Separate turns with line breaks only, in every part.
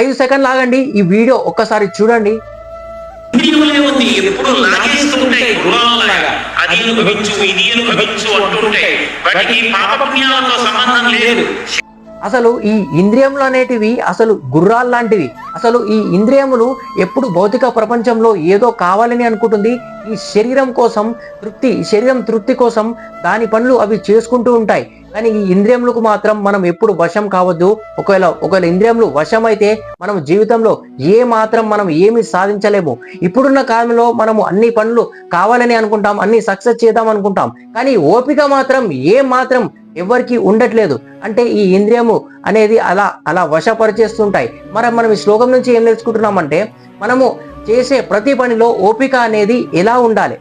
5 సెకండ్లు ఆగండి, ఈ వీడియో ఒక్కసారి చూడండి.
ఇంద్రియములే ఉంది, ఎప్పుడు లాగేస్తూ ఉంటాయి గుర్రాలలాగా. అది అనుభవించు, ఇది అనుభవించు అంటుంటాయి. వాటికి పాపపుణ్యాలతో సంబంధం లేదు.
అసలు ఈ ఇంద్రియములు అనేటివి అసలు గుర్రాలు లాంటివి. అసలు ఈ ఇంద్రియములు ఎప్పుడు భౌతిక ప్రపంచంలో ఏదో కావాలని అనుకుంటుంది. ఈ శరీరం కోసం శరీరం తృప్తి కోసం దాని పనులు అవి చేసుకుంటూ ఉంటాయి. కానీ ఈ ఇంద్రియములకు మాత్రం మనం ఎప్పుడు వశం కావద్దు. ఒకవేళ ఇంద్రియములు వశం అయితే మనం జీవితంలో మనం ఏమి సాధించలేము. ఇప్పుడున్న కాలంలో మనము అన్ని పనులు కావాలని అనుకుంటాం, అన్ని సక్సెస్ చేద్దాం అనుకుంటాం, కానీ ఓపిక మాత్రం ఎవరికి ఉండట్లేదు. అంటే ఈ ఇంద్రియము అనేది అలా వశపరిచేస్తుంటాయి. మనం ఈ శ్లోకం నుంచి ఏం నేర్చుకుంటున్నామంటే, మనము చేసే ప్రతి పనిలో ఓపిక అనేది ఎలా ఉండాలి.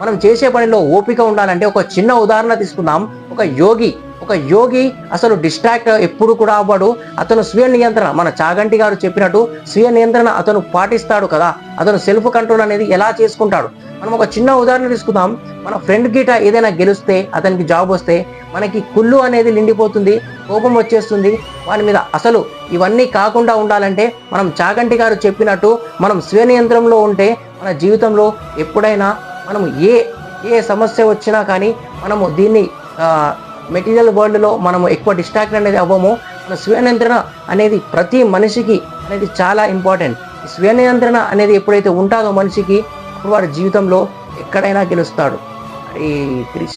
మనం చేసే పనిలో ఓపిక ఉండాలంటే ఒక చిన్న ఉదాహరణ తీసుకుందాం. ఒక యోగి అసలు డిస్ట్రాక్ట్ ఎప్పుడు కూడా అవ్వడు. అతను స్వీయ నియంత్రణ, మన చాగంటి గారు చెప్పినట్టు స్వీయ నియంత్రణ అతను పాటిస్తాడు కదా. అతను సెల్ఫ్ కంట్రోల్ అనేది ఎలా చేసుకుంటాడు. మనం ఒక చిన్న ఉదాహరణ తీసుకుందాం. మన ఫ్రెండ్ గిట ఏదైనా గెలిస్తే, అతనికి జాబ్ వస్తే మనకి కుళ్ళు అనేది నిండిపోతుంది, కోపం వచ్చేస్తుంది వాని మీద. అసలు ఇవన్నీ కాకుండా ఉండాలంటే మనం చాగంటి గారు చెప్పినట్టు మనం స్వీయ నియంత్రణలో ఉంటే మన జీవితంలో ఎప్పుడైనా మనం ఏ సమస్య వచ్చినా కానీ మనము దీన్ని మెటీరియల్ వరల్డ్లో మనము ఎక్కువ డిస్ట్రాక్ట్ అనేది అవ్వము. మన స్వీయ నియంత్రణ అనేది ప్రతి మనిషికి అనేది చాలా ఇంపార్టెంట్. స్వీయ నియంత్రణ అనేది ఎప్పుడైతే ఉంటుందో మనిషికి, అప్పుడు వాడి జీవితంలో ఎక్కడైనా గెలుస్తాడు. హరే కృష్ణ.